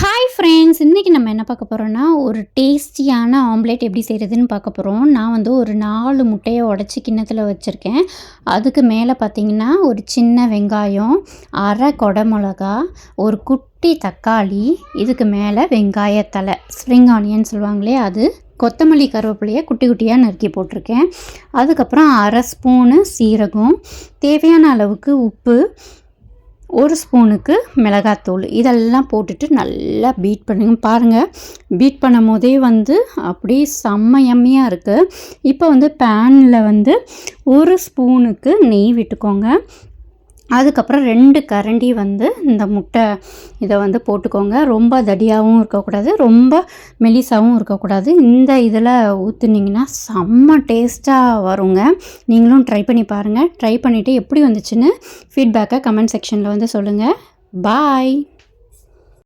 Hi friends, இன்றைக்கி நம்ம என்ன பார்க்க போகிறோன்னா ஒரு டேஸ்டியான ஆம்லேட் எப்படி செய்கிறதுன்னு பார்க்க போகிறோம். நான் வந்து ஒரு 4 முட்டையை உடச்சி கிண்ணத்தில் வச்சுருக்கேன். அதுக்கு மேலே பார்த்திங்கன்னா ஒரு சின்ன வெங்காயம், அரை கொடமிளகா, ஒரு குட்டி தக்காளி, இதுக்கு மேலே வெங்காயத்தலை ஸ்ப்ரிங் ஆனியன் சொல்லுவாங்களே அது, கொத்தமல்லி கருவேப்பிலையை குட்டி குட்டியாக நறுக்கி போட்டிருக்கேன். அதுக்கப்புறம் அரை ஸ்பூனு சீரகம், தேவையான அளவுக்கு உப்பு, 1 ஸ்பூனுக்கு மிளகாத்தூள், இதெல்லாம் போட்டுட்டு நல்லா பீட் பண்ணுங்க. பாருங்கள், பீட் பண்ணும் போதே வந்து அப்படியே செம்ம யம்மியாக இருக்குது. இப்போ வந்து பேனில் வந்து 1 ஸ்பூனுக்கு நெய் விட்டுக்கோங்க. அதுக்கப்புறம் 2 கரண்டி வந்து இந்த முட்டை இதை வந்து போட்டுக்கோங்க. ரொம்ப தடியாகவும் இருக்கக்கூடாது, ரொம்ப மெலிசாகவும் இருக்கக்கூடாது. இந்த இதில் ஊற்றுனீங்கன்னா செம்ம டேஸ்ட்டாக வருங்க. நீங்களும் ட்ரை பண்ணி பாருங்கள். ட்ரை பண்ணிவிட்டு எப்படி வந்துச்சுன்னு ஃபீட்பேக்கை கமெண்ட் செக்ஷனில் வந்து சொல்லுங்கள். பாய்.